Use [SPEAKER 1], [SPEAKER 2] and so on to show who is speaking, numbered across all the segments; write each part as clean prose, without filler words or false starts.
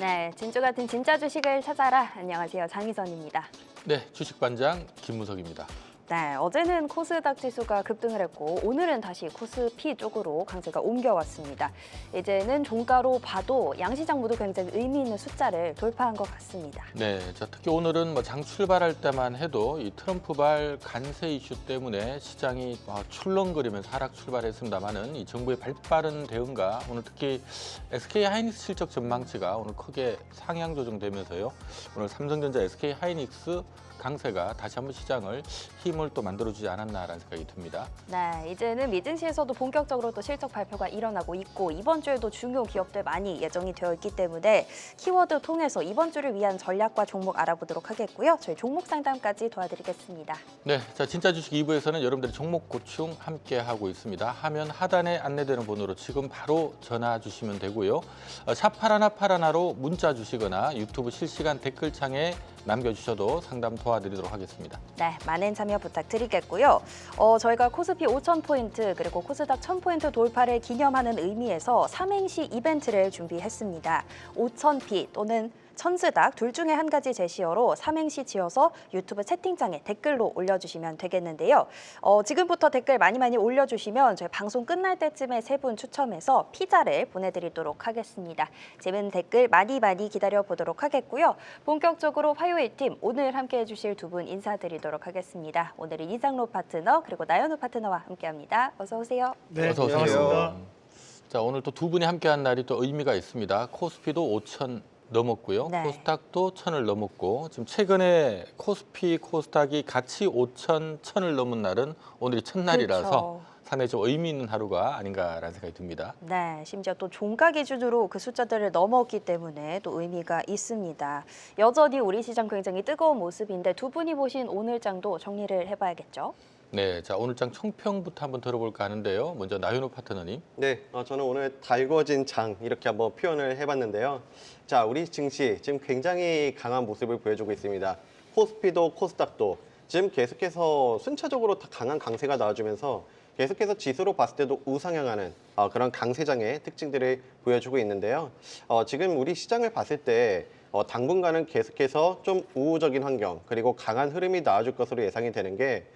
[SPEAKER 1] 네, 진주 같은 진짜 주식을 찾아라. 안녕하세요, 장희선입니다.
[SPEAKER 2] 네, 주식반장 김무석입니다.
[SPEAKER 1] 네, 어제는 코스닥 지수가 급등을 했고 오늘은 다시 코스피 쪽으로 강세가 옮겨왔습니다. 이제는 종가로 봐도 양시장 모두 굉장히 의미 있는 숫자를 돌파한 것 같습니다.
[SPEAKER 2] 네, 자, 특히 오늘은 장 출발할 때만 해도 이 트럼프발 관세 이슈 때문에 시장이 출렁거리면서 하락 출발했습니다만은 이 정부의 발빠른 대응과 오늘 특히 SK 하이닉스 실적 전망치가 오늘 크게 상향 조정되면서요. 오늘 삼성전자 SK 하이닉스 강세가 다시 한번 시장을 힘을 또 만들어주지 않았나라는 생각이 듭니다.
[SPEAKER 1] 네, 이제는 미증시에서도 본격적으로 또 실적 발표가 일어나고 있고 이번 주에도 중요 기업들 많이 예정이 되어 있기 때문에 키워드 통해서 이번 주를 위한 전략과 종목 알아보도록 하겠고요. 저희 종목 상담까지 도와드리겠습니다.
[SPEAKER 2] 네, 자 진짜 주식 2부에서는 여러분들의 종목 고충 함께 하고 있습니다. 화면 하단에 안내되는 번호로 지금 바로 전화 주시면 되고요. 샵 8181로 문자 주시거나 유튜브 실시간 댓글창에 남겨주셔도 상담 도와드리도록 하겠습니다.
[SPEAKER 1] 네, 많은 참여 부탁드리겠고요. 저희가 코스피 5,000포인트 그리고 코스닥 1,000포인트 돌파를 기념하는 의미에서 삼행시 이벤트를 준비했습니다. 5,000피 또는 천스닥 둘 중에 한 가지 제시어로 삼행시 지어서 유튜브 채팅창에 댓글로 올려주시면 되겠는데요. 지금부터 댓글 많이 올려주시면 저희 방송 끝날 때쯤에 3분 추첨해서 피자를 보내드리도록 하겠습니다. 재밌는 댓글 많이 기다려보도록 하겠고요. 본격적으로 화요일 팀 오늘 함께해 주실 두 분 인사드리도록 하겠습니다. 오늘은 이장로 파트너 그리고 나연우 파트너와 함께합니다. 어서 오세요.
[SPEAKER 2] 네, 어서 오세요. 자, 오늘 또 두 분이 함께한 날이 또 의미가 있습니다. 코스피도 5,000 넘었고요.
[SPEAKER 1] 네.
[SPEAKER 2] 코스닥도 1,000을 넘었고 지금 최근에 코스피, 코스닥이 같이 5,000, 1,000을 넘은 날은 오늘이 첫날이라서
[SPEAKER 1] 그렇죠.
[SPEAKER 2] 상당히 좀 의미 있는 하루가 아닌가라는 생각이 듭니다.
[SPEAKER 1] 네, 심지어 또 종가 기준으로 그 숫자들을 넘었기 때문에 또 의미가 있습니다. 여전히 우리 시장 굉장히 뜨거운 모습인데 두 분이 보신 오늘 장도 정리를 해봐야겠죠?
[SPEAKER 2] 네, 자 오늘 장 총평부터 한번 들어볼까 하는데요. 먼저 나윤호 파트너님.
[SPEAKER 3] 네, 저는 오늘 달궈진 장 이렇게 한번 표현을 해봤는데요. 자, 우리 증시 지금 굉장히 강한 모습을 보여주고 있습니다. 코스피도 코스닥도 지금 계속해서 순차적으로 다 강한 강세가 나와주면서 계속해서 지수로 봤을 때도 우상향하는 그런 강세장의 특징들을 보여주고 있는데요. 지금 우리 시장을 봤을 때 당분간은 계속해서 좀 우호적인 환경 그리고 강한 흐름이 나와줄 것으로 예상이 되는 게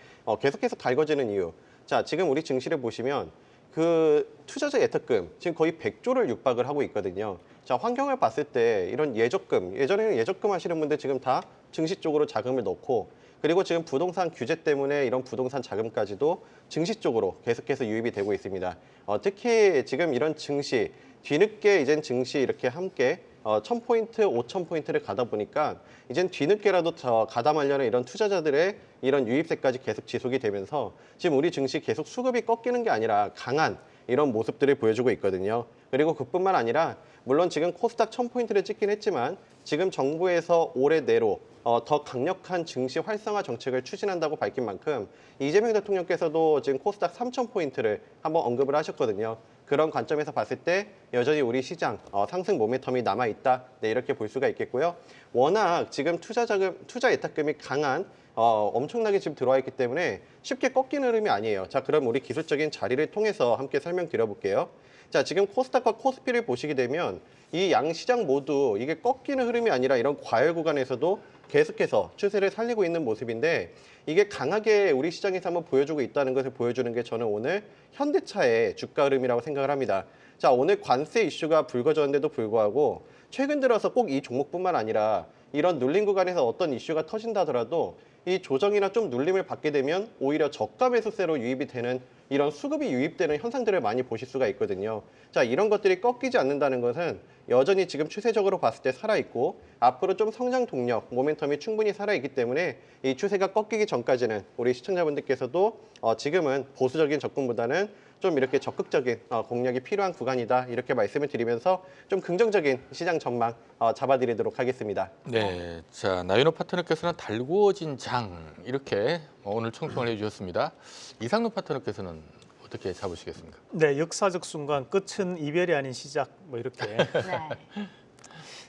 [SPEAKER 3] 계속해서 달궈지는 이유. 자, 지금 우리 증시를 보시면 그 투자자 예탁금 지금 거의 100조를 육박을 하고 있거든요. 자, 환경을 봤을 때 이런 예적금, 예전에는 예적금 하시는 분들 지금 다 증시 쪽으로 자금을 넣고 그리고 지금 부동산 규제 때문에 이런 부동산 자금까지도 증시 쪽으로 계속해서 유입이 되고 있습니다. 특히 지금 이런 증시, 뒤늦게 이젠 증시 이렇게 함께 1,000포인트, 5,000포인트를 가다 보니까 이젠 뒤늦게라도 가담하려는 이런 투자자들의 이런 유입세까지 계속 지속이 되면서 지금 우리 증시 계속 수급이 꺾이는 게 아니라 강한 이런 모습들을 보여주고 있거든요. 그리고 그뿐만 아니라 물론 지금 코스닥 1,000포인트를 찍긴 했지만 지금 정부에서 올해 내로 더 강력한 증시 활성화 정책을 추진한다고 밝힌 만큼 이재명 대통령께서도 지금 코스닥 3,000포인트를 한번 언급을 하셨거든요. 그런 관점에서 봤을 때 여전히 우리 시장 상승 모멘텀이 남아있다. 네, 이렇게 볼 수가 있겠고요. 워낙 지금 투자 예탁금이 강한 엄청나게 지금 들어와 있기 때문에 쉽게 꺾이는 흐름이 아니에요. 자, 그럼 우리 기술적인 자리를 통해서 함께 설명드려 볼게요. 자, 지금 코스닥과 코스피를 보시게 되면 이 양 시장 모두 이게 꺾이는 흐름이 아니라 이런 과열 구간에서도 계속해서 추세를 살리고 있는 모습인데 이게 강하게 우리 시장에서 한번 보여주고 있다는 것을 보여주는 게 저는 오늘 현대차의 주가 흐름이라고 생각을 합니다. 자, 오늘 관세 이슈가 불거졌는데도 불구하고 최근 들어서 꼭 이 종목뿐만 아니라 이런 눌림 구간에서 어떤 이슈가 터진다 하더라도 이 조정이나 좀 눌림을 받게 되면 오히려 저가 매수세로 유입이 되는 이런 수급이 유입되는 현상들을 많이 보실 수가 있거든요. 자, 이런 것들이 꺾이지 않는다는 것은 여전히 지금 추세적으로 봤을 때 살아있고 앞으로 좀 성장 동력, 모멘텀이 충분히 살아있기 때문에 이 추세가 꺾이기 전까지는 우리 시청자분들께서도 지금은 보수적인 접근보다는 좀 이렇게 적극적인 공략이 필요한 구간이다 이렇게 말씀을 드리면서 좀 긍정적인 시장 전망 잡아드리도록 하겠습니다.
[SPEAKER 2] 네, 자 나윤호 파트너께서는 달구어진 장 이렇게 오늘 총평을 해주셨습니다. 이상로 파트너께서는 어떻게 잡으시겠습니까?
[SPEAKER 4] 네, 역사적 순간 끝은 이별이 아닌 시작 뭐 이렇게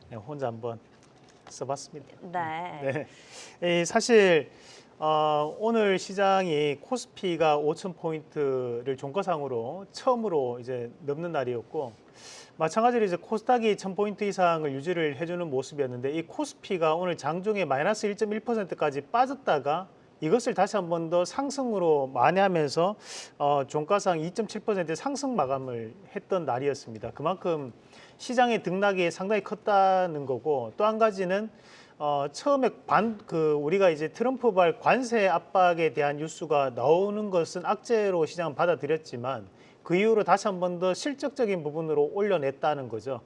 [SPEAKER 4] 네, 혼자 한번 써봤습니다.
[SPEAKER 1] 네.
[SPEAKER 4] 네, 사실 오늘 시장이 코스피가 5,000포인트를 종가상으로 처음으로 이제 넘는 날이었고, 마찬가지로 이제 코스닥이 1,000포인트 이상을 유지를 해주는 모습이었는데, 이 코스피가 오늘 장중에 마이너스 1.1%까지 빠졌다가 이것을 다시 한 번 더 상승으로 만회하면서 종가상 2.7% 상승 마감을 했던 날이었습니다. 그만큼 시장의 등락이 상당히 컸다는 거고, 또 한 가지는 처음에 우리가 이제 트럼프발 관세 압박에 대한 뉴스가 나오는 것은 악재로 시장은 받아들였지만, 그 이후로 다시 한 번 더 실적적인 부분으로 올려냈다는 거죠.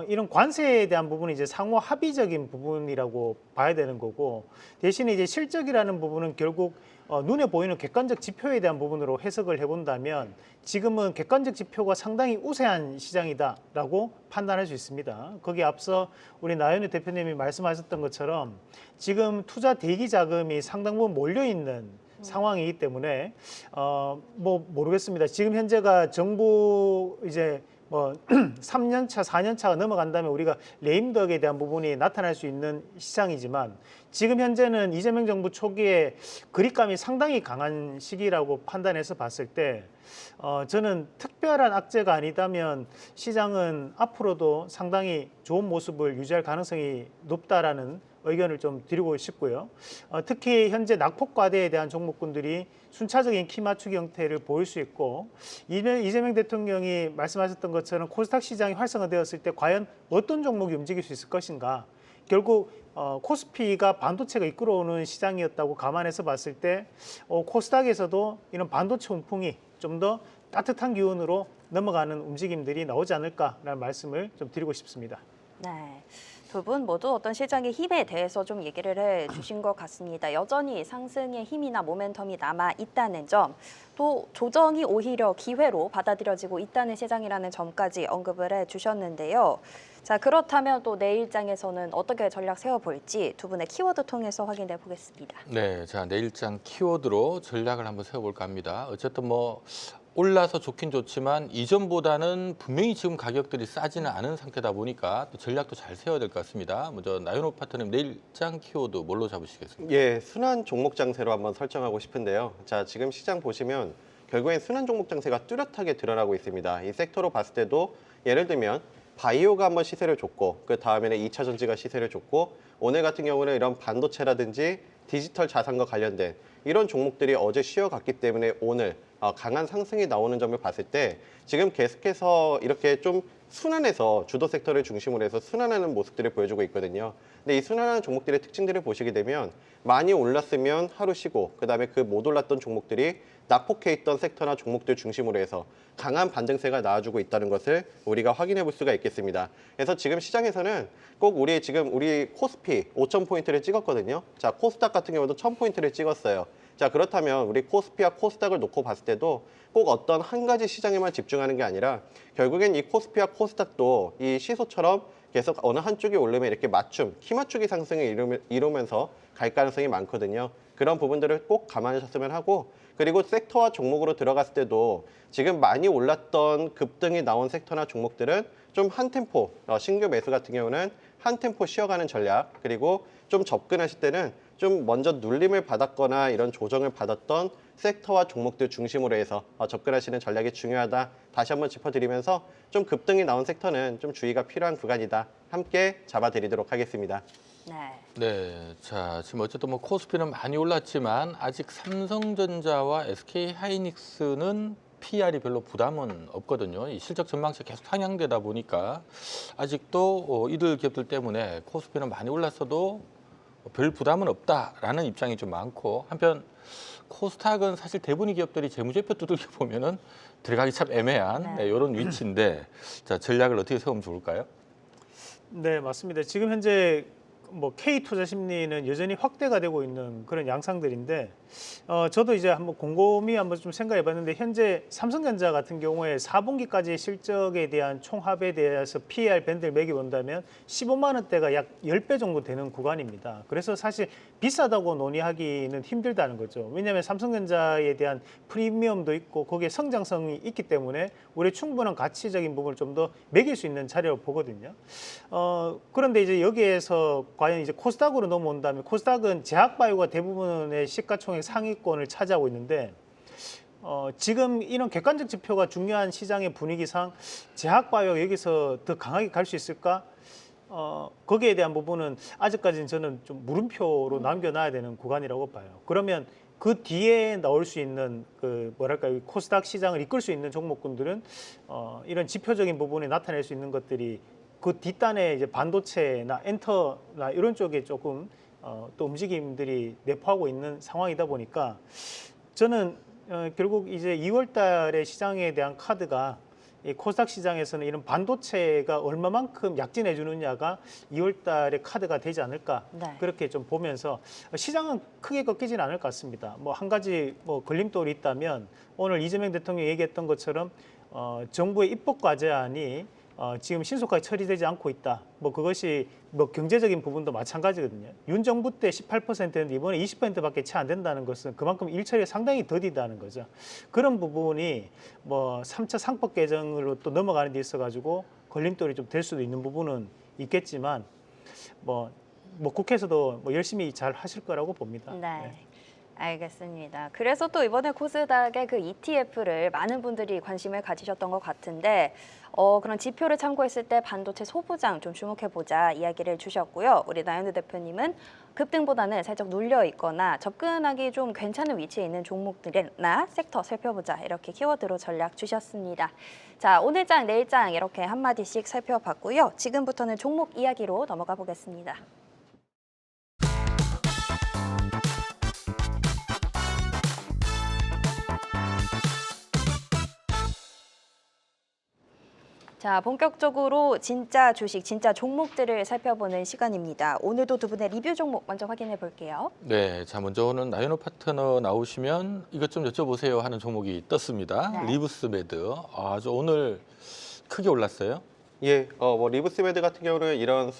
[SPEAKER 4] 이런 관세에 대한 부분은 이제 상호 합의적인 부분이라고 봐야 되는 거고, 대신에 이제 실적이라는 부분은 결국 눈에 보이는 객관적 지표에 대한 부분으로 해석을 해본다면, 지금은 객관적 지표가 상당히 우세한 시장이다라고 판단할 수 있습니다. 거기에 앞서 우리 나연희 대표님이 말씀하셨던 것처럼 지금 투자 대기 자금이 상당 부분 몰려 있는 상황이기 때문에 모르겠습니다. 지금 현재가 정부 이제 3년 차, 4년 차가 넘어간다면 우리가 레임덕에 대한 부분이 나타날 수 있는 시장이지만, 지금 현재는 이재명 정부 초기에 그립감이 상당히 강한 시기라고 판단해서 봤을 때 저는 특별한 악재가 아니다면 시장은 앞으로도 상당히 좋은 모습을 유지할 가능성이 높다라는 의견을 좀 드리고 싶고요. 특히 현재 낙폭과대에 대한 종목군들이 순차적인 키 맞추기 형태를 보일 수 있고, 이재명 대통령이 말씀하셨던 것처럼 코스닥 시장이 활성화되었을 때 과연 어떤 종목이 움직일 수 있을 것인가. 결국 코스피가 반도체가 이끌어오는 시장이었다고 감안해서 봤을 때 코스닥에서도 이런 반도체 훈풍이 좀 더 따뜻한 기운으로 넘어가는 움직임들이 나오지 않을까라는 말씀을 좀 드리고 싶습니다.
[SPEAKER 1] 네. 두 분 모두 어떤 시장의 힘에 대해서 좀 얘기를 해주신 것 같습니다. 여전히 상승의 힘이나 모멘텀이 남아 있다는 점, 또 조정이 오히려 기회로 받아들여지고 있다는 시장이라는 점까지 언급을 해주셨는데요. 자, 그렇다면 또 내일장에서는 어떻게 전략 세워볼지 두 분의 키워드 통해서 확인해 보겠습니다.
[SPEAKER 2] 네, 자 내일장 키워드로 전략을 한번 세워볼까 합니다. 어쨌든 올라서 좋긴 좋지만 이전보다는 분명히 지금 가격들이 싸지는 않은 상태다 보니까 또 전략도 잘 세워야 될 것 같습니다. 먼저 나윤호 파트너님 내일장 키워드 뭘로 잡으시겠습니까?
[SPEAKER 3] 예, 순환 종목 장세로 한번 설정하고 싶은데요. 자, 지금 시장 보시면 결국엔 순환 종목 장세가 뚜렷하게 드러나고 있습니다. 이 섹터로 봤을 때도 예를 들면 바이오가 한번 시세를 줬고, 그 다음에는 2차 전지가 시세를 줬고, 오늘 같은 경우는 이런 반도체라든지 디지털 자산과 관련된 이런 종목들이 어제 쉬어갔기 때문에 오늘 강한 상승이 나오는 점을 봤을 때 지금 계속해서 이렇게 좀 순환해서 주도 섹터를 중심으로 해서 순환하는 모습들을 보여주고 있거든요. 근데 이 순환하는 종목들의 특징들을 보시게 되면 많이 올랐으면 하루 쉬고, 그다음에 그 못 올랐던 종목들이 낙폭해 있던 섹터나 종목들 중심으로 해서 강한 반등세가 나와주고 있다는 것을 우리가 확인해 볼 수가 있겠습니다. 그래서 지금 시장에서는 꼭 우리 코스피 5,000포인트를 찍었거든요. 자, 코스닥 같은 경우도 1,000포인트를 찍었어요. 자, 그렇다면 우리 코스피와 코스닥을 놓고 봤을 때도 꼭 어떤 한 가지 시장에만 집중하는 게 아니라 결국엔 이 코스피와 코스닥도 이 시소처럼 계속 어느 한쪽이 오르면 이렇게 키 맞추기 상승을 이루면서 갈 가능성이 많거든요. 그런 부분들을 꼭 감안하셨으면 하고, 그리고 섹터와 종목으로 들어갔을 때도 지금 많이 올랐던 급등이 나온 섹터나 종목들은 좀 한 템포, 신규 매수 같은 경우는 한 템포 쉬어가는 전략, 그리고 좀 접근하실 때는 좀 먼저 눌림을 받았거나 이런 조정을 받았던 섹터와 종목들 중심으로 해서 접근하시는 전략이 중요하다. 다시 한번 짚어드리면서 좀 급등이 나온 섹터는 좀 주의가 필요한 구간이다. 함께 잡아드리도록 하겠습니다.
[SPEAKER 2] 네, 자 지금 어쨌든 코스피는 많이 올랐지만 아직 삼성전자와 SK하이닉스는 PR이 별로 부담은 없거든요. 이 실적 전망치가 계속 상향되다 보니까 아직도 이들 기업들 때문에 코스피는 많이 올랐어도 별 부담은 없다라는 입장이 좀 많고, 한편 코스닥은 사실 대부분의 기업들이 재무제표 두들겨 보면은 들어가기 참 애매한 이런 위치인데, 자 전략을 어떻게 세우면 좋을까요?
[SPEAKER 4] 네, 맞습니다. 지금 현재 K투자 심리는 여전히 확대가 되고 있는 그런 양상들인데, 저도 이제 한번 곰곰이 한번 좀 생각해 봤는데, 현재 삼성전자 같은 경우에 4분기까지 실적에 대한 총합에 대해서 PER 밴드를 매겨본다면 15만 원대가 약 10배 정도 되는 구간입니다. 그래서 사실 비싸다고 논의하기는 힘들다는 거죠. 왜냐하면 삼성전자에 대한 프리미엄도 있고 거기에 성장성이 있기 때문에 우리 충분한 가치적인 부분을 좀 더 매길 수 있는 자리라고 보거든요. 그런데 이제 여기에서 과연 이제 코스닥으로 넘어온다면 코스닥은 제약바이오가 대부분의 시가총액 상위권을 차지하고 있는데 지금 이런 객관적 지표가 중요한 시장의 분위기상 제약바이오가 여기서 더 강하게 갈 수 있을까? 거기에 대한 부분은 아직까지는 저는 좀 물음표로 남겨놔야 되는 구간이라고 봐요. 그러면 그 뒤에 나올 수 있는 그 뭐랄까요, 코스닥 시장을 이끌 수 있는 종목군들은 이런 지표적인 부분에 나타낼 수 있는 것들이 그 뒷단에 이제 반도체나 엔터나 이런 쪽에 조금 또 움직임들이 내포하고 있는 상황이다 보니까 저는 결국 이제 2월 달에 시장에 대한 카드가 이 코스닥 시장에서는 이런 반도체가 얼마만큼 약진해 주느냐가 2월 달에 카드가 되지 않을까
[SPEAKER 1] 네.
[SPEAKER 4] 그렇게 좀 보면서 시장은 크게 꺾이지는 않을 것 같습니다. 뭐 한 가지 뭐 걸림돌이 있다면 오늘 이재명 대통령이 얘기했던 것처럼 정부의 입법 과제안이 지금 신속하게 처리되지 않고 있다. 뭐 그것이 뭐 경제적인 부분도 마찬가지거든요. 윤 정부 때 18%였는데 이번에 20%밖에 채 안 된다는 것은 그만큼 일처리가 상당히 더디다는 거죠. 그런 부분이 뭐 3차 상법 개정으로 또 넘어가는 데 있어가지고 걸림돌이 좀 될 수도 있는 부분은 있겠지만 뭐 국회에서도 뭐 열심히 잘 하실 거라고 봅니다.
[SPEAKER 1] 네. 알겠습니다. 그래서 또 이번에 코스닥의 그 ETF를 많은 분들이 관심을 가지셨던 것 같은데 그런 지표를 참고했을 때 반도체 소부장 좀 주목해보자 이야기를 주셨고요. 우리 나현우 대표님은 급등보다는 살짝 눌려 있거나 접근하기 좀 괜찮은 위치에 있는 종목들이나 섹터 살펴보자 이렇게 키워드로 전략 주셨습니다. 자, 오늘 장, 내일 장 이렇게 한마디씩 살펴봤고요. 지금부터는 종목 이야기로 넘어가 보겠습니다. 자, 본격적으로 진짜 주식, 진짜 종목들을 살펴보는 시간입니다. 오늘도 두 분의 리뷰 종목 먼저 확인해 볼게요.
[SPEAKER 2] 네, 자 먼저는 나연호 파트너 나오시면 이것 좀 여쭤보세요 하는 종목이 떴습니다.
[SPEAKER 1] 네.
[SPEAKER 2] 리브스메드 아주 오늘 크게 올랐어요.
[SPEAKER 3] 예, 뭐 리브스메드 같은 경우는 이런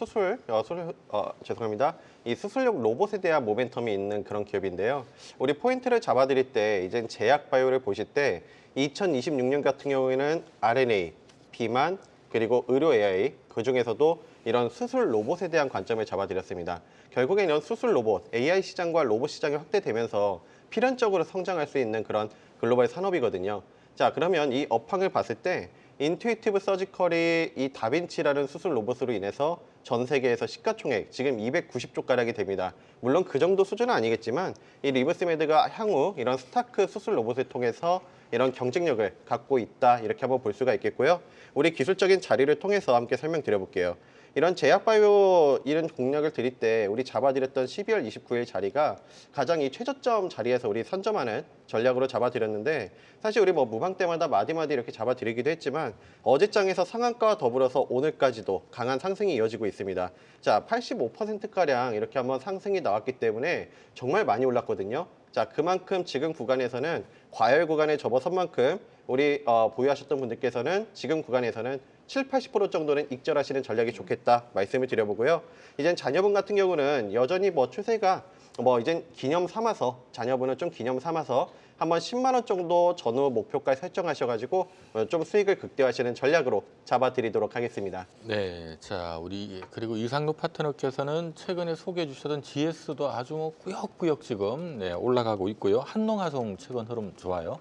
[SPEAKER 3] 죄송합니다. 이 수술용 로봇에 대한 모멘텀이 있는 그런 기업인데요. 우리 포인트를 잡아드릴 때 이젠 제약바이오를 보실 때 2026년 같은 경우에는 RNA, 비만, 그리고 의료 AI, 그중에서도 이런 수술 로봇에 대한 관점을 잡아드렸습니다. 결국엔 이런 수술 로봇, AI 시장과 로봇 시장이 확대되면서 필연적으로 성장할 수 있는 그런 글로벌 산업이거든요. 자, 그러면 이 업황을 봤을 때 인투이티브 서지컬이 이 다빈치라는 수술 로봇으로 인해서 전 세계에서 시가총액 지금 290조가량이 됩니다. 물론 그 정도 수준은 아니겠지만 이 리브스메드가 향후 이런 스타크 수술 로봇을 통해서 이런 경쟁력을 갖고 있다 이렇게 한번 볼 수가 있겠고요. 우리 기술적인 자리를 통해서 함께 설명드려볼게요. 이런 제약바이오 이런 공략을 드릴 때 우리 잡아드렸던 12월 29일 자리가 가장 이 최저점 자리에서 우리 선점하는 전략으로 잡아드렸는데 사실 우리 뭐 무방 때마다 마디마디 이렇게 잡아드리기도 했지만 어제장에서 상한가와 더불어서 오늘까지도 강한 상승이 이어지고 있습니다. 자, 85%가량 이렇게 한번 상승이 나왔기 때문에 정말 많이 올랐거든요. 자, 그만큼 지금 구간에서는 과열 구간에 접어선 만큼 우리 보유하셨던 분들께서는 지금 구간에서는 70~80% 정도는 익절하시는 전략이 좋겠다 말씀을 드려보고요. 이젠 자녀분 같은 경우는 여전히 뭐 추세가 뭐 이젠 기념 삼아서 자녀분은 좀 기념 삼아서 한번 10만 원 정도 전후 목표가에 설정하셔가지고 좀 수익을 극대화하시는 전략으로 잡아드리도록 하겠습니다.
[SPEAKER 2] 네, 자 우리 그리고 이상로 파트너께서는 최근에 소개해 주셨던 GS도 아주 뭐 꾸역꾸역 지금 올라가고 있고요. 한농화성 최근 흐름 좋아요.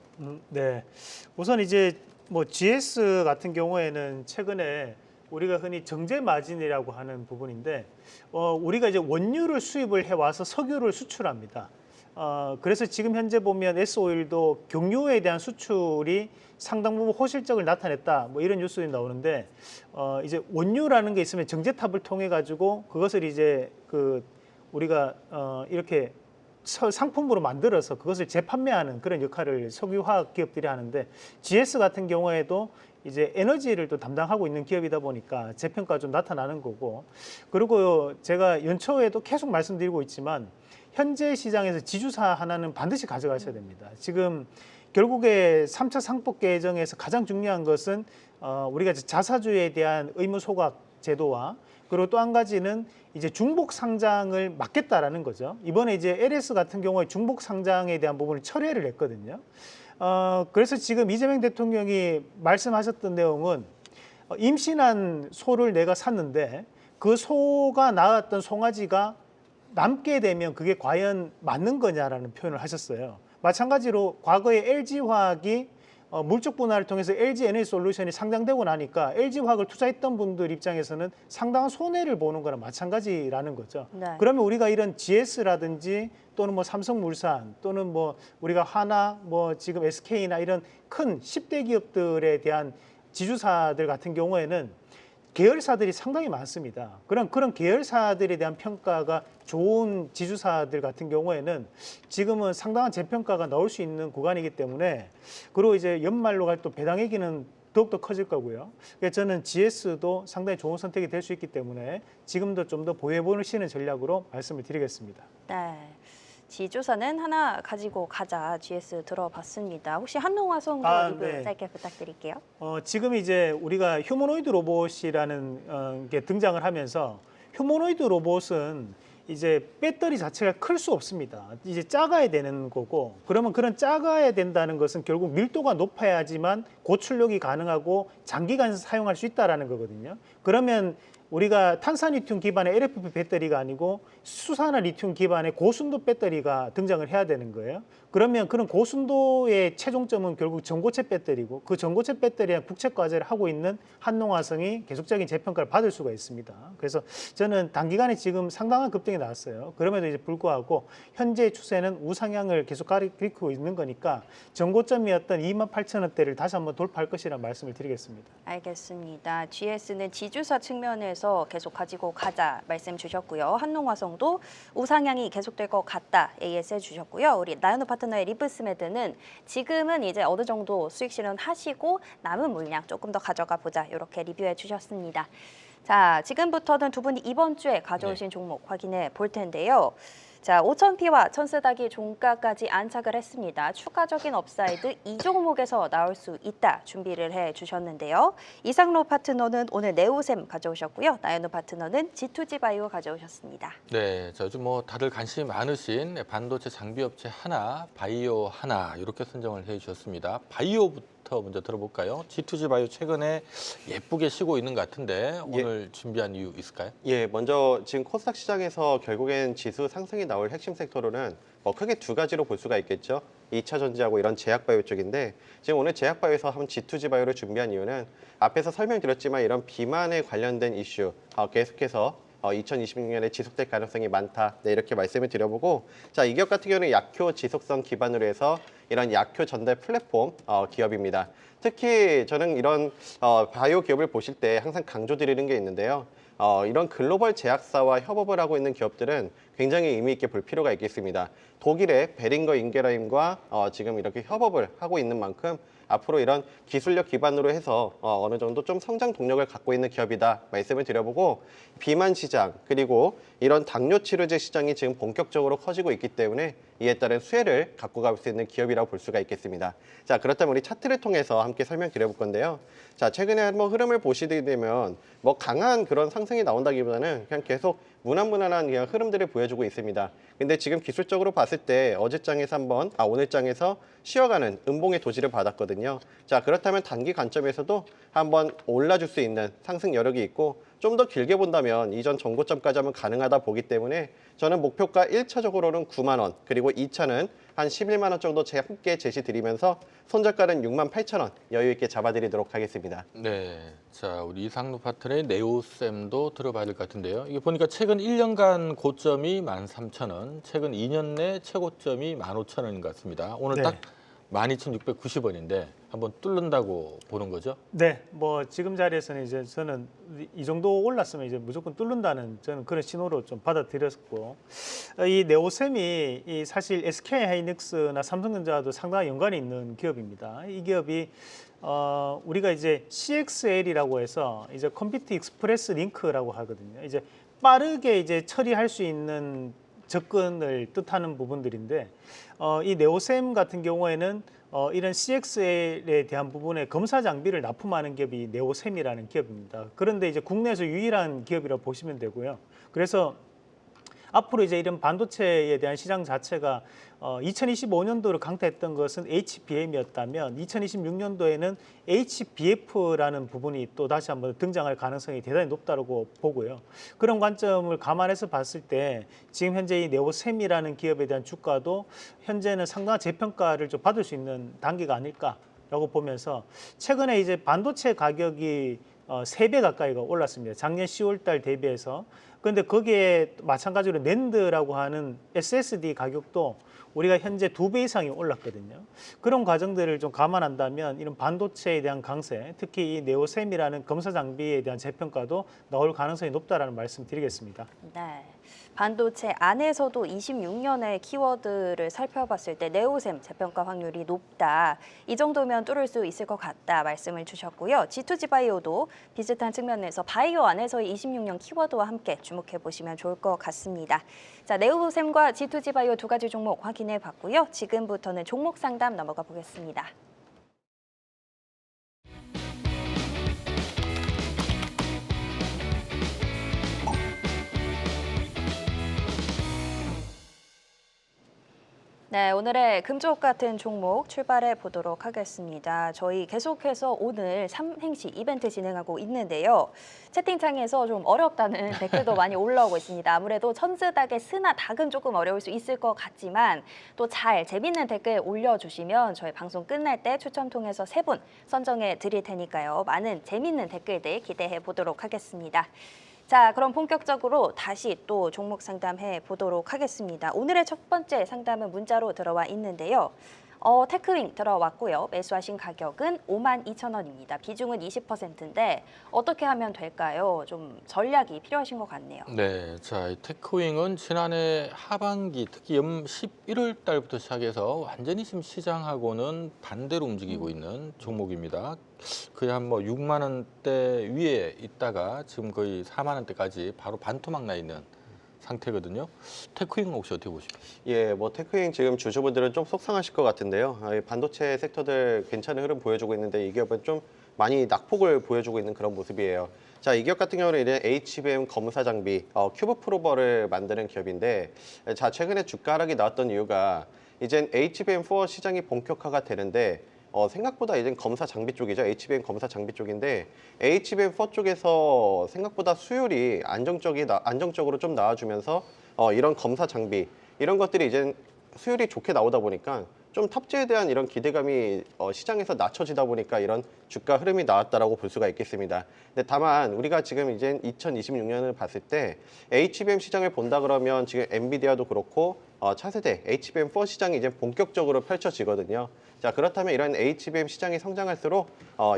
[SPEAKER 4] 네, 우선 이제 뭐 GS 같은 경우에는 최근에 우리가 흔히 정제 마진이라고 하는 부분인데 우리가 이제 원유를 수입을 해와서 석유를 수출합니다. 그래서 지금 현재 보면 S-오일도 경유에 대한 수출이 상당 부분 호실적을 나타냈다. 뭐 이런 뉴스들이 나오는데 이제 원유라는 게 있으면 정제탑을 통해 가지고 그것을 이제 우리가 이렇게 상품으로 만들어서 그것을 재판매하는 그런 역할을 석유화학 기업들이 하는데 GS 같은 경우에도 이제 에너지를 또 담당하고 있는 기업이다 보니까 재평가가 좀 나타나는 거고 그리고 제가 연초에도 계속 말씀드리고 있지만 현재 시장에서 지주사 하나는 반드시 가져가셔야 됩니다. 지금 결국에 3차 상법 개정에서 가장 중요한 것은 우리가 자사주에 대한 의무 소각 제도와 그리고 또 한 가지는 이제 중복 상장을 막겠다라는 거죠. 이번에 이제 LS 같은 경우에 중복 상장에 대한 부분을 철회를 했거든요. 그래서 지금 이재명 대통령이 말씀하셨던 내용은 임신한 소를 내가 샀는데 그 소가 낳았던 송아지가 남게 되면 그게 과연 맞는 거냐라는 표현을 하셨어요. 마찬가지로 과거에 LG화학이 물적 분할을 통해서 LG 에너지 솔루션이 상장되고 나니까 LG화학을 투자했던 분들 입장에서는 상당한 손해를 보는 거랑 마찬가지라는 거죠.
[SPEAKER 1] 네.
[SPEAKER 4] 그러면 우리가 이런 GS라든지 또는 뭐 삼성물산 또는 뭐 우리가 하나 뭐 지금 SK나 이런 큰 10대 기업들에 대한 지주사들 같은 경우에는 계열사들이 상당히 많습니다. 그런 계열사들에 대한 평가가 좋은 지주사들 같은 경우에는 지금은 상당한 재평가가 나올 수 있는 구간이기 때문에, 그리고 이제 연말로 갈 또 배당액기는 더욱더 커질 거고요. 그래서 저는 GS도 상당히 좋은 선택이 될 수 있기 때문에 지금도 좀 더 보여보시는 전략으로 말씀을 드리겠습니다.
[SPEAKER 1] 네. 지주사는 하나 가지고 가자. GS 들어봤습니다. 혹시 한농화성도 리뷰
[SPEAKER 4] 네.
[SPEAKER 1] 짧게 부탁드릴게요.
[SPEAKER 4] 지금 이제 우리가 휴머노이드 로봇이라는 게 등장을 하면서, 휴머노이드 로봇은 이제 배터리 자체가 클 수 없습니다. 이제 작아야 되는 거고, 그러면 그런 작아야 된다는 것은 결국 밀도가 높아야지만 고출력이 가능하고 장기간 사용할 수 있다라는 거거든요. 그러면 우리가 탄산리튬 기반의 LFP 배터리가 아니고 수산화 리튬 기반의 고순도 배터리가 등장을 해야 되는 거예요. 그러면 그런 고순도의 최종점은 결국 전고체 배터리고, 그 전고체 배터리랑 국책 과제를 하고 있는 한농화성이 계속적인 재평가를 받을 수가 있습니다. 그래서 저는 단기간에 지금 상당한 급등이 나왔어요. 그럼에도 이제 불구하고 현재 추세는 우상향을 계속 가리키고 있는 거니까 전고점이었던 28,000원대를 다시 한번 돌파할 것이라는 말씀을 드리겠습니다.
[SPEAKER 1] 알겠습니다. GS는 지주사 측면에서 계속 가지고 가자 말씀 주셨고요. 한농화성도 우상향이 계속될 것 같다 AS 해주셨고요. 우리 나연우 파트너의 리브스메드는 지금은 이제 어느 정도 수익 실현하시고 남은 물량 조금 더 가져가 보자 이렇게 리뷰해 주셨습니다. 자, 지금부터는 두 분이 이번 주에 가져오신 종목 확인해 볼 텐데요. 자, 5,000P와 천스닥이 종가까지 안착을 했습니다. 추가적인 업사이드 이 종목에서 나올 수 있다 준비를 해주셨는데요. 이상로 파트너는 오늘 네오셈 가져오셨고요. 나연우 파트너는 G2G 바이오 가져오셨습니다.
[SPEAKER 2] 네, 저 요즘 뭐 다들 관심이 많으신 반도체 장비업체 하나, 바이오 하나 이렇게 선정을 해주셨습니다. 바이오부터 먼저 들어볼까요? G2G 바이오 최근에 예쁘게 쉬고 있는 것 같은데 오늘 준비한 이유 있을까요?
[SPEAKER 3] 예, 먼저 지금 코스닥 시장에서 결국엔 지수 상승이 나올 핵심 섹터로는 크게 두 가지로 볼 수가 있겠죠. 2차 전지하고 이런 제약바이오 쪽인데, 지금 오늘 제약바이오에서 한번 G2G 바이오를 준비한 이유는 앞에서 설명드렸지만 이런 비만에 관련된 이슈 계속해서 2026년에 지속될 가능성이 많다. 네, 이렇게 말씀을 드려보고, 자, 이 기업 같은 경우는 약효 지속성 기반으로 해서 이런 약효 전달 플랫폼 기업입니다. 특히 저는 이런 바이오 기업을 보실 때 항상 강조드리는 게 있는데요. 이런 글로벌 제약사와 협업을 하고 있는 기업들은 굉장히 의미 있게 볼 필요가 있겠습니다. 독일의 베링거 인게라임과 지금 이렇게 협업을 하고 있는 만큼 앞으로 이런 기술력 기반으로 해서 어느 정도 좀 성장 동력을 갖고 있는 기업이다 말씀을 드려보고, 비만 시장 그리고 이런 당뇨 치료제 시장이 지금 본격적으로 커지고 있기 때문에 이에 따른 수혜를 갖고 갈 수 있는 기업이라고 볼 수가 있겠습니다. 자, 그렇다면 우리 차트를 통해서 함께 설명드려볼 건데요. 자, 최근에 한번 흐름을 보시게 되면 강한 그런 상승이 나온다기보다는 그냥 계속 무난무난한 그냥 흐름들을 보여주고 있습니다. 근데 지금 기술적으로 봤을 때 어제 장에서 오늘 장에서 쉬어가는 음봉의 도지를 받았거든요. 자, 그렇다면 단기 관점에서도 한번 올라줄 수 있는 상승 여력이 있고, 좀 더 길게 본다면 이전 전고점까지 하면 가능하다 보기 때문에 저는 목표가 1차적으로는 9만 원, 그리고 2차는 한 11만 원 정도 함께 제시드리면서 손절가는 68,000원 여유 있게 잡아드리도록 하겠습니다.
[SPEAKER 2] 네, 자 우리 이상로 파트너의 네오셈도 들어봐야 될 것 같은데요. 이게 보니까 최근 1년간 고점이 13,000원, 최근 2년 내 최고점이 15,000원인 것 같습니다. 오늘
[SPEAKER 4] 네.
[SPEAKER 2] 딱 12,690원인데 한번 뚫는다고 보는 거죠?
[SPEAKER 4] 네, 지금 자리에서는 이제 저는 이 정도 올랐으면 이제 무조건 뚫는다는 저는 그런 신호로 좀 받아들였고, 이 네오셈이 사실 SK하이닉스나 삼성전자도 상당히 연관이 있는 기업입니다. 이 기업이 우리가 이제 CXL이라고 해서 이제 컴퓨터 익스프레스 링크라고 하거든요. 이제 빠르게 이제 처리할 수 있는 접근을 뜻하는 부분들인데, 이 네오셈 같은 경우에는 이런 CXL에 대한 부분에 검사 장비를 납품하는 기업이 네오셈이라는 기업입니다. 그런데 이제 국내에서 유일한 기업이라고 보시면 되고요. 그래서 앞으로 이제 이런 반도체에 대한 시장 자체가 2025년도를 강타했던 것은 HBM이었다면 2026년도에는 HBF라는 부분이 또 다시 한번 등장할 가능성이 대단히 높다고 보고요. 그런 관점을 감안해서 봤을 때 지금 현재 이 네오셈이라는 기업에 대한 주가도 현재는 상당한 재평가를 좀 받을 수 있는 단계가 아닐까라고 보면서 최근에 이제 반도체 가격이 3배 가까이가 올랐습니다. 작년 10월 달 대비해서. 그런데 거기에 마찬가지로 낸드라고 하는 SSD 가격도 우리가 현재 2배 이상이 올랐거든요. 그런 과정들을 좀 감안한다면 이런 반도체에 대한 강세, 특히 이 네오셈이라는 검사 장비에 대한 재평가도 나올 가능성이 높다라는 말씀 드리겠습니다.
[SPEAKER 1] 네. 반도체 안에서도 26년의 키워드를 살펴봤을 때 네오셈 재평가 확률이 높다. 이 정도면 뚫을 수 있을 것 같다 말씀을 주셨고요. G2G 바이오도 비슷한 측면에서 바이오 안에서의 26년 키워드와 함께 주목해 보시면 좋을 것 같습니다. 자, 네오셈과 G2G 바이오 두 가지 종목 확인해 봤고요. 지금부터는 종목 상담 넘어가 보겠습니다. 네, 오늘의 금쪽 같은 종목 출발해 보도록 하겠습니다. 저희 계속해서 오늘 삼행시 이벤트 진행하고 있는데요. 채팅창에서 좀 어렵다는 댓글도 많이 올라오고 있습니다. 아무래도 천스닭의 스나 닭은 조금 어려울 수 있을 것 같지만 또 잘 재밌는 댓글 올려주시면 저희 방송 끝날 때 추첨 통해서 3분 선정해 드릴 테니까요. 많은 재밌는 댓글들 기대해 보도록 하겠습니다. 자, 그럼 본격적으로 다시 또 종목 상담해 보도록 하겠습니다. 오늘의 첫 번째 상담은 문자로 들어와 있는데요. 테크윙 들어왔고요. 매수하신 가격은 52,000원입니다. 비중은 20%인데 어떻게 하면 될까요? 좀 전략이 필요하신 것 같네요.
[SPEAKER 2] 네, 자, 이 테크윙은 지난해 하반기 특히 11월 달부터 시작해서 완전히 지금 시장하고는 반대로 움직이고 있는 종목입니다. 거의 한 6만 원대 위에 있다가 지금 거의 4만 원대까지 바로 반토막 나 있는 상태거든요. 테크윙 혹시 어떻게 보십니까?
[SPEAKER 3] 예, 테크윙 지금 주주분들은 좀 속상하실 것 같은데요. 이 반도체 섹터들 괜찮은 흐름 보여주고 있는데 이 기업은 좀 많이 낙폭을 보여주고 있는 그런 모습이에요. 자, 이 기업 같은 경우는 이제 HBM 검사 장비, 큐브 프로버를 만드는 기업인데, 자, 최근에 주가 하락이 나왔던 이유가 이젠 HBM4 시장이 본격화가 되는데 생각보다 이젠 검사 장비 쪽이죠. HBM 검사 장비 쪽인데 HBM4 쪽에서 생각보다 수율이 안정적으로 좀 나와주면서 이런 검사 장비 이런 것들이 이젠 수율이 좋게 나오다 보니까 좀 탑재에 대한 이런 기대감이 시장에서 낮춰지다 보니까 이런 주가 흐름이 나왔다라고 볼 수가 있겠습니다. 근데 다만 우리가 지금 이제 2026년을 봤을 때 HBM 시장을 본다 그러면 지금 엔비디아도 그렇고 차세대 HBM4 시장이 이제 본격적으로 펼쳐지거든요. 자, 그렇다면 이런 HBM 시장이 성장할수록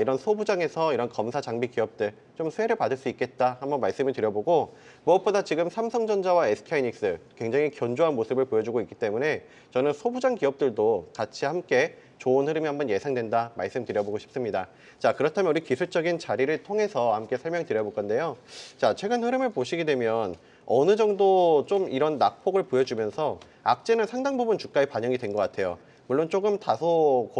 [SPEAKER 3] 이런 소부장에서 이런 검사 장비 기업들 좀 수혜를 받을 수 있겠다 한번 말씀을 드려보고, 무엇보다 지금 삼성전자와 SK하이닉스 굉장히 견조한 모습을 보여주고 있기 때문에 저는 소부장 기업들도 같이 함께 좋은 흐름이 한번 예상된다 말씀드려보고 싶습니다. 자, 그렇다면 우리 기술적인 자리를 통해서 함께 설명드려볼 건데요. 자, 최근 흐름을 보시게 되면 어느 정도 좀 이런 낙폭을 보여주면서 악재는 상당 부분 주가에 반영이 된 것 같아요. 물론 조금 다소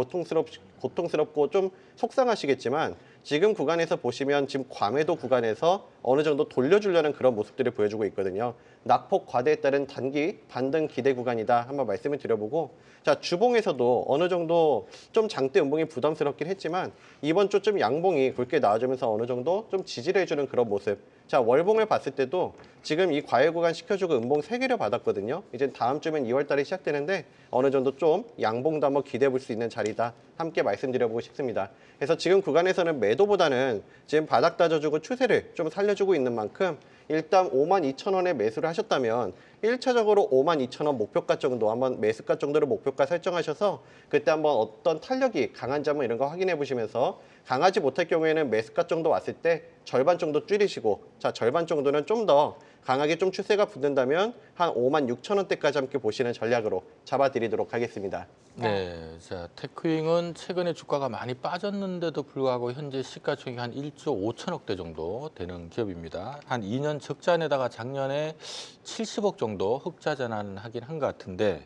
[SPEAKER 3] 고통스럽고 좀 속상하시겠지만 지금 구간에서 보시면 지금 과매도 구간에서 어느 정도 돌려주려는 그런 모습들을 보여주고 있거든요. 낙폭 과대에 따른 단기 반등 기대 구간이다 한번 말씀을 드려보고, 자, 주봉에서도 어느 정도 좀 장대 음봉이 부담스럽긴 했지만 이번 주 좀 양봉이 굵게 나와주면서 어느 정도 좀 지지를 해주는 그런 모습. 자, 월봉을 봤을 때도 지금 이 과열 구간 시켜주고 음봉 3개를 받았거든요. 이제 다음 주면 2월 달에 시작되는데 어느 정도 좀 양봉도 한번 기대해 볼 수 있는 자리다 함께 말씀드려보고 싶습니다. 그래서 지금 구간에서는 매도보다는 지금 바닥 다져주고 추세를 좀 살려주고 있는 만큼 일단 52,000원에 매수를 하셨다면 1차적으로 52,000원 목표가 정도 한번 매수가 정도를 목표가 설정하셔서 그때 한번 어떤 탄력이 강한지 한번 이런 거 확인해 보시면서 강하지 못할 경우에는 매수가 정도 왔을 때 절반 정도 줄이시고, 자, 절반 정도는 좀 더 강하게 좀 추세가 붙는다면 한 56,000원대까지 함께 보시는 전략으로 잡아드리도록 하겠습니다.
[SPEAKER 2] 네, 자, 테크윙은 최근에 주가가 많이 빠졌는데도 불구하고 현재 시가총액이 한 1조 5천억대 정도 되는 기업입니다. 한 2년 적자에다가 작년에 70억 정도 흑자 전환하긴 한 것 같은데,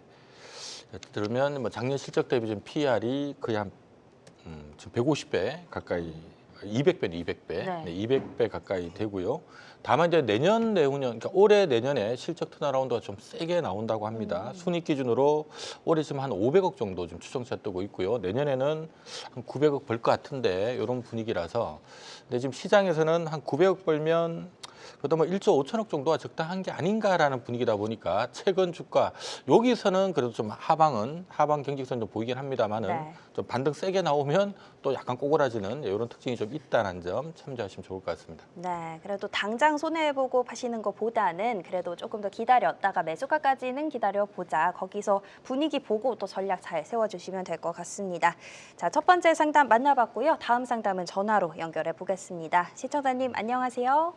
[SPEAKER 2] 들으면 작년 실적 대비 지금 PER이 거의 한 지금 150배 가까이 200배는 200배.
[SPEAKER 1] 네.
[SPEAKER 2] 네, 200배 가까이 되고요. 다만 이제 내년, 내후년, 그러니까 올해 내년에 실적 턴어라운드가 좀 세게 나온다고 합니다. 순이익 기준으로 올해 지금 한 500억 정도 좀 추정치가 뜨고 있고요. 내년에는 한 900억 벌 것 같은데 이런 분위기라서. 근데 지금 시장에서는 한 900억 벌면 그래도 뭐 1조 5천억 정도가 적당한 게 아닌가라는 분위기다 보니까 최근 주가 여기서는 그래도 좀 하방 경직선 좀 보이긴 합니다만은
[SPEAKER 1] 네.
[SPEAKER 2] 좀 반등 세게 나오면 또 약간 꼬그라지는 이런 특징이 좀 있다는 점 참조하시면 좋을 것 같습니다.
[SPEAKER 1] 네, 그래도 당장 손해보고 파시는 것보다는 그래도 조금 더 기다렸다가 매수가까지는 기다려보자. 거기서 분위기 보고 또 전략 잘 세워주시면 될 것 같습니다. 자, 첫 번째 상담 만나봤고요. 다음 상담은 전화로 연결해 보겠습니다. 시청자님 안녕하세요.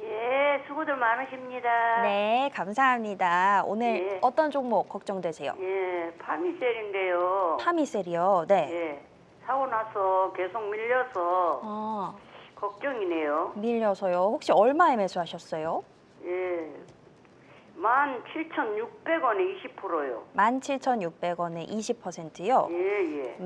[SPEAKER 5] 예, 수고들 많으십니다.
[SPEAKER 1] 네, 감사합니다. 오늘
[SPEAKER 5] 예.
[SPEAKER 1] 어떤 종목 걱정되세요?
[SPEAKER 5] 예, 파미셀인데요.
[SPEAKER 1] 파미셀이요. 네.
[SPEAKER 5] 예, 사고 나서 계속 밀려서 걱정이네요.
[SPEAKER 1] 밀려서요. 혹시 얼마에 매수하셨어요?
[SPEAKER 5] 예, 17,600원에 20%요.
[SPEAKER 1] 17,600원에 20%요.
[SPEAKER 5] 예, 예.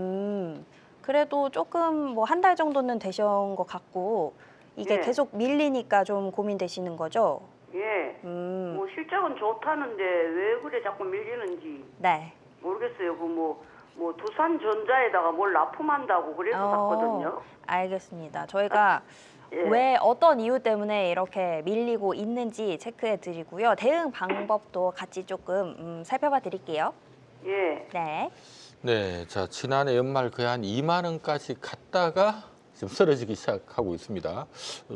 [SPEAKER 1] 그래도 조금 뭐 한 달 정도는 되신 것 같고 이게
[SPEAKER 5] 예.
[SPEAKER 1] 계속 밀리니까 좀 고민되시는 거죠?
[SPEAKER 5] 예. 뭐 실적은 좋다는데 왜 그래 자꾸 밀리는지
[SPEAKER 1] 네.
[SPEAKER 5] 모르겠어요. 그 뭐 두산전자에다가 뭘 납품한다고 그래서 샀거든요.
[SPEAKER 1] 알겠습니다. 저희가
[SPEAKER 5] 예.
[SPEAKER 1] 왜 어떤 이유 때문에 이렇게 밀리고 있는지 체크해 드리고요. 대응 방법도 같이 조금 살펴봐 드릴게요.
[SPEAKER 5] 예.
[SPEAKER 1] 네.
[SPEAKER 2] 네, 자 지난해 연말 거의 한 2만 원까지 갔다가 지금 쓰러지기 시작하고 있습니다.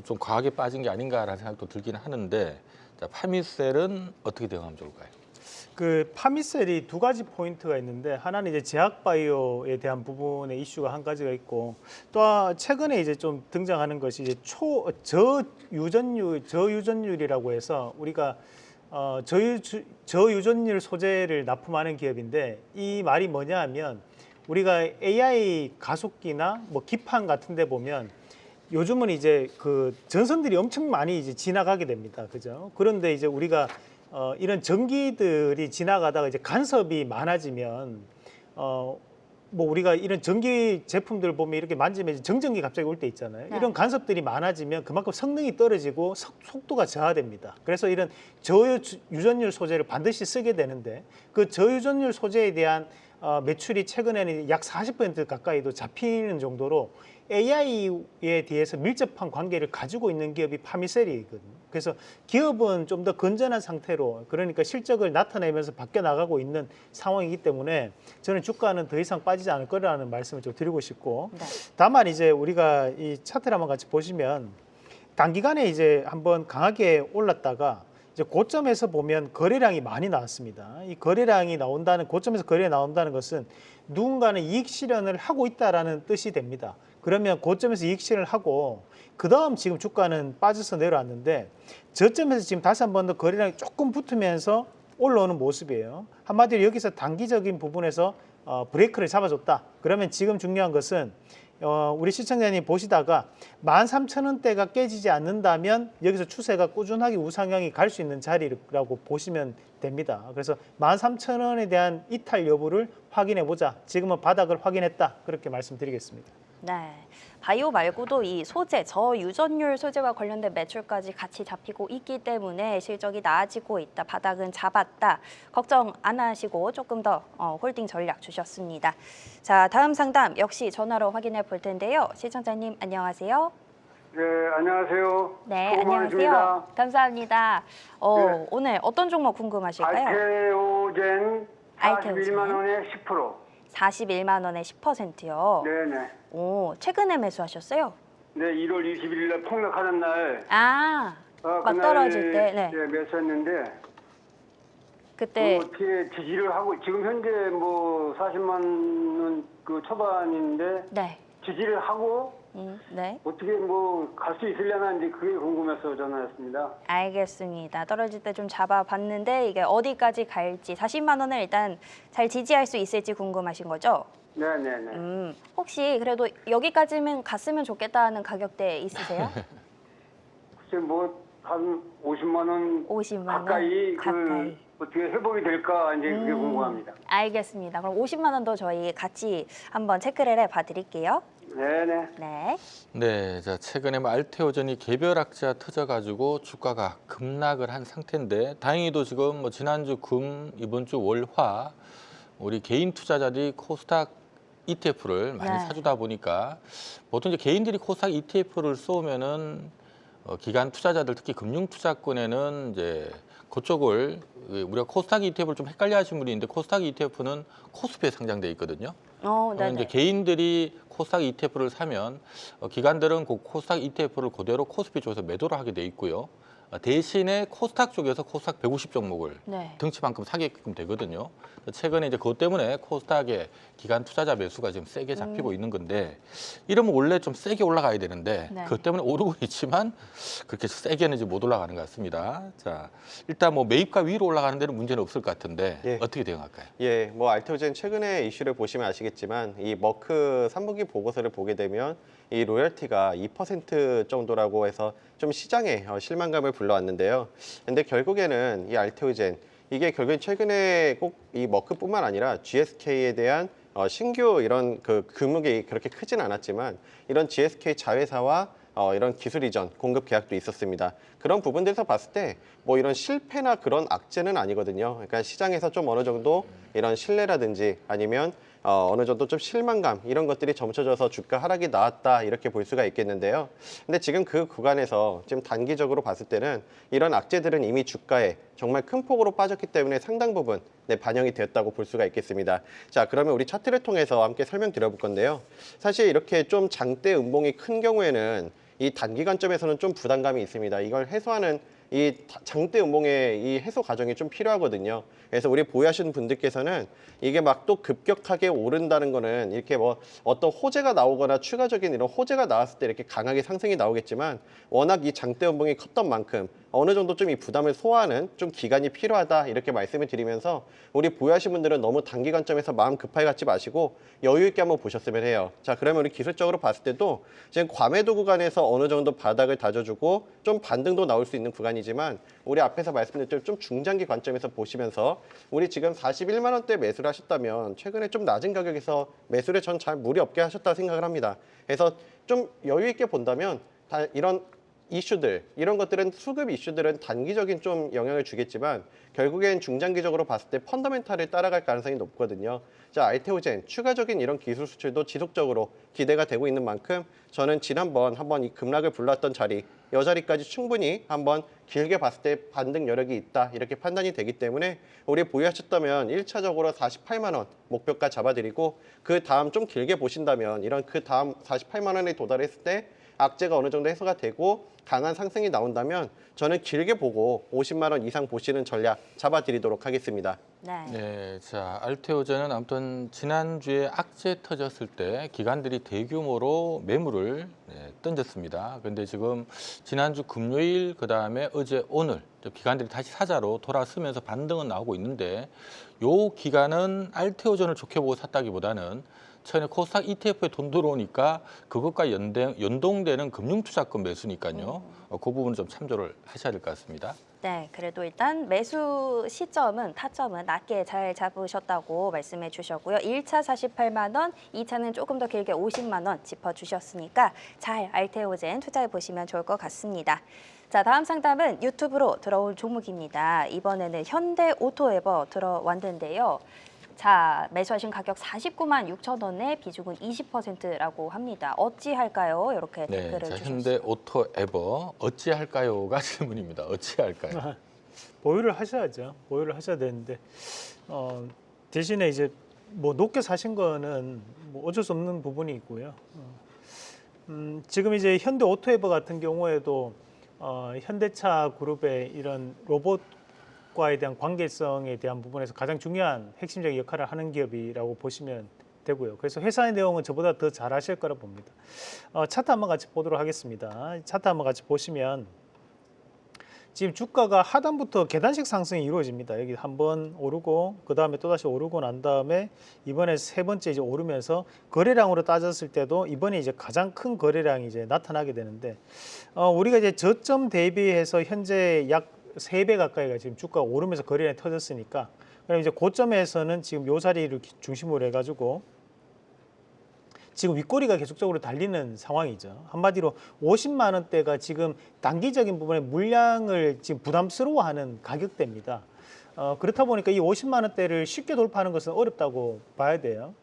[SPEAKER 2] 좀 과하게 빠진 게 아닌가라는 생각도 들긴 하는데, 자 파미셀은 어떻게 대응하면 좋을까요?
[SPEAKER 4] 그 파미셀이 두 가지 포인트가 있는데 하나는 이제 제약바이오에 대한 부분의 이슈가 한 가지가 있고 또 최근에 이제 좀 등장하는 것이 이제 저유전율이라고 해서 우리가 저유전율 소재를 납품하는 기업인데 이 말이 뭐냐 하면 우리가 AI 가속기나 뭐 기판 같은 데 보면 요즘은 이제 그 전선들이 엄청 많이 이제 지나가게 됩니다. 그죠? 그런데 이제 우리가 이런 전기들이 지나가다가 이제 간섭이 많아지면 뭐 우리가 이런 전기 제품들 보면 이렇게 만지면 이제 정전기 갑자기 올 때 있잖아요.
[SPEAKER 1] 네.
[SPEAKER 4] 이런 간섭들이 많아지면 그만큼 성능이 떨어지고 속도가 저하됩니다. 그래서 이런 저유전율 소재를 반드시 쓰게 되는데 그 저유전율 소재에 대한 매출이 최근에는 약 40% 가까이도 잡히는 정도로 AI에 대해서 밀접한 관계를 가지고 있는 기업이 파미셀이거든요. 그래서 기업은 좀 더 건전한 상태로 그러니까 실적을 나타내면서 바뀌어 나가고 있는 상황이기 때문에 저는 주가는 더 이상 빠지지 않을 거라는 말씀을 좀 드리고 싶고
[SPEAKER 1] 네.
[SPEAKER 4] 다만 이제 우리가 이 차트를 한번 같이 보시면 단기간에 이제 한번 강하게 올랐다가 이제 고점에서 보면 거래량이 많이 나왔습니다. 이 거래량이 나온다는 고점에서 거래가 나온다는 것은 누군가는 이익 실현을 하고 있다라는 뜻이 됩니다. 그러면 고점에서 이익 실현을 하고 그 다음 지금 주가는 빠져서 내려왔는데 저점에서 지금 다시 한 번 더 거래량이 조금 붙으면서 올라오는 모습이에요. 한마디로 여기서 단기적인 부분에서 브레이크를 잡아줬다. 그러면 지금 중요한 것은 우리 시청자님 보시다가 13,000원대가 깨지지 않는다면 여기서 추세가 꾸준하게 우상향이 갈 수 있는 자리라고 보시면 됩니다. 그래서 13,000원에 대한 이탈 여부를 확인해 보자. 지금은 바닥을 확인했다. 그렇게 말씀드리겠습니다.
[SPEAKER 1] 네. 바이오 말고도 이 소재, 저유전율 소재와 관련된 매출까지 같이 잡히고 있기 때문에 실적이 나아지고 있다. 바닥은 잡았다. 걱정 안 하시고 조금 더 홀딩 전략 주셨습니다. 자, 다음 상담 역시 전화로 확인해 볼 텐데요. 시청자님 안녕하세요.
[SPEAKER 6] 네, 안녕하세요.
[SPEAKER 1] 네,
[SPEAKER 6] 수고
[SPEAKER 1] 안녕하세요.
[SPEAKER 6] 많으십니다.
[SPEAKER 1] 감사합니다.
[SPEAKER 6] 네.
[SPEAKER 1] 오늘 어떤 종목 궁금하실까요?
[SPEAKER 6] 알테오젠
[SPEAKER 1] 알테오젠.
[SPEAKER 6] 41만 원에 10%.
[SPEAKER 1] 41만 원에 10%요.
[SPEAKER 6] 네네.
[SPEAKER 1] 오, 최근에 매수하셨어요?
[SPEAKER 6] 네, 1월 21일 날 폭락하는 날.
[SPEAKER 1] 막
[SPEAKER 6] 그날,
[SPEAKER 1] 떨어질 때, 네.
[SPEAKER 6] 매수했는데
[SPEAKER 1] 그때
[SPEAKER 6] 어떻게 지지를 하고 지금 현재 뭐 40만 원 그 초반인데
[SPEAKER 1] 네.
[SPEAKER 6] 지지를 하고
[SPEAKER 1] 네.
[SPEAKER 6] 어떻게 뭐 갈 수 있으려나 이제 그게 궁금해서 전화했습니다.
[SPEAKER 1] 알겠습니다. 떨어질 때 좀 잡아봤는데 이게 어디까지 갈지 40만 원을 일단 잘 지지할 수 있을지 궁금하신 거죠?
[SPEAKER 6] 네네네.
[SPEAKER 1] 혹시 그래도 여기까지면 갔으면 좋겠다는 가격대 있으세요?
[SPEAKER 6] 글쎄 뭐 한 50만 원
[SPEAKER 1] 50만 원
[SPEAKER 6] 가까이
[SPEAKER 1] 가까이.
[SPEAKER 6] 어떻게 회복이 될까 이제 그게 궁금합니다.
[SPEAKER 1] 알겠습니다. 그럼 50만 원도 저희 같이 한번 체크를 해봐 드릴게요.
[SPEAKER 6] 네네.
[SPEAKER 1] 네.
[SPEAKER 2] 네, 자 최근에 뭐 알테오전이 개별 악재가 터져가지고 주가가 급락을 한 상태인데 다행히도 지금 뭐 지난주 금, 이번 주 월, 화 우리 개인 투자자들이 코스닥 ETF를 많이
[SPEAKER 1] 네.
[SPEAKER 2] 사주다 보니까 보통 이제 개인들이 코스닥 ETF를 쏘면은 기관 투자자들 특히 금융 투자권에는 이제 그쪽을 우리가 코스닥 ETF를 좀 헷갈려 하시는 분이 있는데 코스닥 ETF는 코스피에 상장돼 있거든요. 그러면 이제
[SPEAKER 1] 네네.
[SPEAKER 2] 개인들이 코스닥 ETF를 사면 기관들은 그 코스닥 ETF를 그대로 코스피 쪽에서 매도를 하게 돼 있고요. 대신에 코스닥 쪽에서 코스닥 150 종목을
[SPEAKER 1] 네.
[SPEAKER 2] 등치만큼 사게끔 되거든요. 최근에 이제 그것 때문에 코스닥의 기관 투자자 매수가 지금 세게 잡히고 있는 건데 이러면 원래 좀 세게 올라가야 되는데
[SPEAKER 1] 네.
[SPEAKER 2] 그것 때문에 오르고 있지만 그렇게 세게는 이제 못 올라가는 것 같습니다. 자, 일단 뭐 매입가 위로 올라가는 데는 문제는 없을 것 같은데
[SPEAKER 3] 예.
[SPEAKER 2] 어떻게 대응할까요?
[SPEAKER 3] 예, 뭐 알테오젠 최근에 이슈를 보시면 아시겠지만 이 머크 3분기 보고서를 보게 되면 이 로열티가 2% 정도라고 해서 좀 시장에 실망감을 불러왔는데요. 근데 결국에는 이 알테오젠 이게 결국엔 최근에 꼭 이 머크뿐만 아니라 GSK에 대한 신규 이런 그 규모가 그렇게 크진 않았지만 이런 GSK 자회사와 이런 기술 이전 공급 계약도 있었습니다. 그런 부분들에서 봤을 때 뭐 이런 실패나 그런 악재는 아니거든요. 그러니까 시장에서 좀 어느 정도 이런 신뢰라든지 아니면 어느 정도 좀 실망감 이런 것들이 점쳐져서 주가 하락이 나왔다 이렇게 볼 수가 있겠는데요. 근데 지금 그 구간에서 지금 단기적으로 봤을 때는 이런 악재들은 이미 주가에 정말 큰 폭으로 빠졌기 때문에 상당 부분 반영이 되었다고 볼 수가 있겠습니다. 자, 그러면 우리 차트를 통해서 함께 설명드려볼 건데요. 사실 이렇게 좀 장대 음봉이 큰 경우에는 이 단기 관점에서는 좀 부담감이 있습니다. 이걸 해소하는 이 장대 음봉의 이 해소 과정이 좀 필요하거든요. 그래서 우리 보유하시는 분들께서는 이게 막 또 급격하게 오른다는 거는 이렇게 뭐 어떤 호재가 나오거나 추가적인 이런 호재가 나왔을 때 이렇게 강하게 상승이 나오겠지만 워낙 이 장대 음봉이 컸던 만큼 어느 정도 좀 이 부담을 소화하는 좀 기간이 필요하다 이렇게 말씀을 드리면서 우리 보유하신 분들은 너무 단기 관점에서 마음 급하게 갖지 마시고 여유 있게 한번 보셨으면 해요. 자, 그러면 우리 기술적으로 봤을 때도 지금 과매도 구간에서 어느 정도 바닥을 다져주고 좀 반등도 나올 수 있는 구간이지만 우리 앞에서 말씀드렸던 좀 중장기 관점에서 보시면서 우리 지금 41만 원대 매수를 하셨다면 최근에 좀 낮은 가격에서 매수를 전 잘 무리 없게 하셨다고 생각을 합니다. 그래서 좀 여유 있게 본다면 이런 이슈들, 이런 것들은 수급 이슈들은 단기적인 좀 영향을 주겠지만 결국엔 중장기적으로 봤을 때 펀더멘탈을 따라갈 가능성이 높거든요. 자, 알테오젠 추가적인 이런 기술 수출도 지속적으로 기대가 되고 있는 만큼 저는 지난번 한번 이 급락을 불렀던 자리, 이 자리까지 충분히 한번 길게 봤을 때 반등 여력이 있다 이렇게 판단이 되기 때문에 우리 보유하셨다면 1차적으로 48만 원 목표가 잡아드리고 그 다음 좀 길게 보신다면 이런 그 다음 48만 원에 도달했을 때 악재가 어느 정도 해소가 되고 강한 상승이 나온다면 저는 길게 보고 50만 원 이상 보시는 전략 잡아드리도록 하겠습니다.
[SPEAKER 1] 네.
[SPEAKER 2] 네, 자 알테오전은 아무튼 지난주에 악재 터졌을 때 기관들이 대규모로 매물을 던졌습니다. 그런데 지금 지난주 금요일 그다음에 어제 오늘 기관들이 다시 사자로 돌아서면서 반등은 나오고 있는데 요 기간은 알테오전을 좋게 보고 샀다기보다는 최근에 코스닥 ETF에 돈 들어오니까 그것과 연동되는 금융투자권 매수니까요. 그 부분 좀 참조를 하셔야 될 것 같습니다.
[SPEAKER 1] 네, 그래도 일단 매수 시점은 타점은 낮게 잘 잡으셨다고 말씀해 주셨고요. 1차 48만 원, 2차는 조금 더 길게 50만 원 짚어주셨으니까 잘 알테오젠 투자해 보시면 좋을 것 같습니다. 자, 다음 상담은 유튜브로 들어올 종목입니다. 이번에는 현대오토에버 들어왔는데요. 자, 매수하신 가격 49만 6천 원에 비중은 20%라고 합니다. 어찌할까요? 이렇게
[SPEAKER 2] 네,
[SPEAKER 1] 댓글을
[SPEAKER 2] 자,
[SPEAKER 1] 주셨습니다.
[SPEAKER 2] 현대오토에버 어찌할까요가 질문입니다. 어찌할까요?
[SPEAKER 4] 보유를 하셔야죠. 보유를 하셔야 되는데 대신에 이제 뭐 높게 사신 거는 뭐 어쩔 수 없는 부분이 있고요. 지금 이제 현대오토에버 같은 경우에도 현대차 그룹의 이런 로봇과에 대한 관계성에 대한 부분에서 가장 중요한 핵심적인 역할을 하는 기업이라고 보시면 되고요. 그래서 회사의 내용은 저보다 더 잘하실 거라 봅니다. 차트 한번 같이 보도록 하겠습니다. 차트 한번 같이 보시면 지금 주가가 하단부터 계단식 상승이 이루어집니다. 여기 한번 오르고 그 다음에 또 다시 오르고 난 다음에 이번에 세 번째 이제 오르면서 거래량으로 따졌을 때도 이번에 이제 가장 큰 거래량이 이제 나타나게 되는데 우리가 이제 저점 대비해서 현재 약 3배 가까이가 지금 주가가 오르면서 거래량이 터졌으니까 그럼 이제 고점에서는 지금 요 자리를 중심으로 해가지고 지금 윗꼬리가 계속적으로 달리는 상황이죠. 한마디로 50만 원대가 지금 단기적인 부분에 물량을 지금 부담스러워하는 가격대입니다. 그렇다 보니까 이 50만 원대를 쉽게 돌파하는 것은 어렵다고 봐야 돼요.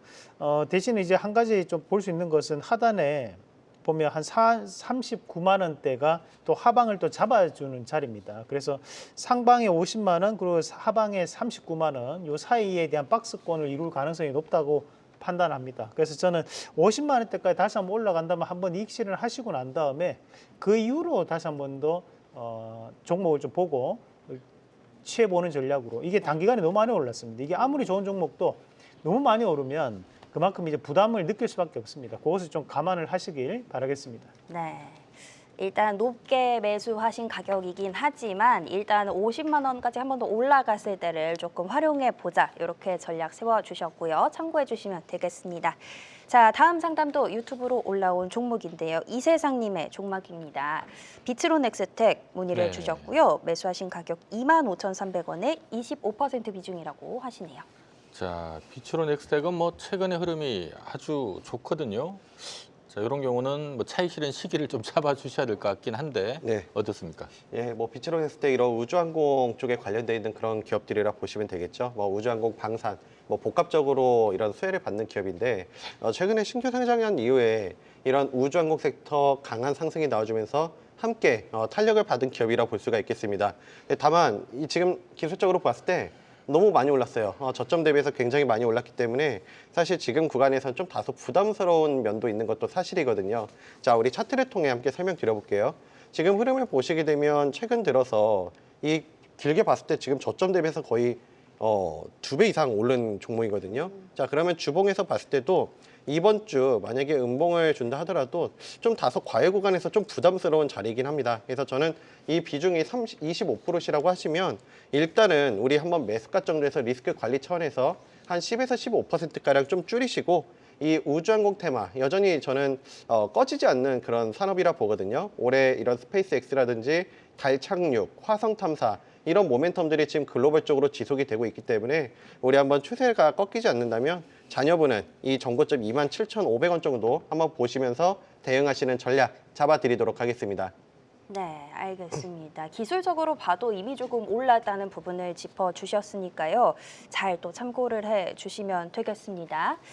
[SPEAKER 4] 대신에 이제 한 가지 좀 볼 수 있는 것은 하단에 보면 한 39만 원대가 또 하방을 또 잡아주는 자리입니다. 그래서 상방에 50만 원 그리고 하방에 39만 원 요 사이에 대한 박스권을 이룰 가능성이 높다고 판단합니다. 그래서 저는 50만 원대까지 다시 한번 올라간다면 한번 이익 실현을 하시고 난 다음에 그 이후로 다시 한번 더 종목을 좀 보고 취해보는 전략으로. 이게 단기간에 너무 많이 올랐습니다. 이게 아무리 좋은 종목도 너무 많이 오르면 그만큼 이제 부담을 느낄 수밖에 없습니다. 그것을 좀 감안을 하시길 바라겠습니다.
[SPEAKER 1] 네. 일단 높게 매수하신 가격이긴 하지만 일단 50만 원까지 한 번 더 올라갔을 때를 조금 활용해 보자. 이렇게 전략 세워주셨고요. 참고해 주시면 되겠습니다. 자, 다음 상담도 유튜브로 올라온 종목인데요. 이세상님의 종목입니다. 비트론 엑스텍 문의를
[SPEAKER 2] 네.
[SPEAKER 1] 주셨고요. 매수하신 가격 25,300원에 25% 비중이라고 하시네요.
[SPEAKER 2] 자, 비추론 엑스텍은 뭐 최근의 흐름이 아주 좋거든요. 자, 이런 경우는 뭐 차익 실현 시기를 좀 잡아주셔야 될 것 같긴 한데
[SPEAKER 3] 네.
[SPEAKER 2] 어떻습니까?
[SPEAKER 3] 예, 뭐 비트론 했을 때 이런 우주항공 쪽에 관련돼 있는 그런 기업들이라 보시면 되겠죠. 뭐 우주항공, 방산, 뭐 복합적으로 이런 수혜를 받는 기업인데 최근에 신규 상장한 이후에 이런 우주항공 섹터 강한 상승이 나와주면서 함께 탄력을 받은 기업이라 볼 수가 있겠습니다. 다만 지금 기술적으로 봤을 때 너무 많이 올랐어요. 저점 대비해서 굉장히 많이 올랐기 때문에 사실 지금 구간에서는 좀 다소 부담스러운 면도 있는 것도 사실이거든요. 자, 우리 차트를 통해 함께 설명드려볼게요. 지금 흐름을 보시게 되면 최근 들어서 이 길게 봤을 때 지금 저점 대비해서 거의 2배 이상 오른 종목이거든요. 자, 그러면 주봉에서 봤을 때도 이번 주 만약에 음봉을 준다 하더라도 좀 다소 과외 구간에서 좀 부담스러운 자리이긴 합니다. 그래서 저는 이 비중이 25%시라고 하시면 일단은 우리 한번 매수가 정도에서 리스크 관리 차원에서 한 10에서 15%가량 좀 줄이시고 이 우주항공 테마 여전히 저는 꺼지지 않는 그런 산업이라 보거든요. 올해 이런 스페이스 X라든지 달 착륙, 화성 탐사 이런 모멘텀들이 지금 글로벌적으로 지속이 되고 있기 때문에 우리 한번 추세가 꺾이지 않는다면 자녀분은 이 정고점 27,500원 정도 한번 보시면서 대응하시는 전략 잡아드리도록 하겠습니다.
[SPEAKER 1] 네, 알겠습니다. 기술적으로 봐도 이미 조금 올랐다는 부분을 짚어주셨으니까요. 잘 또 참고를 해주시면 되겠습니다.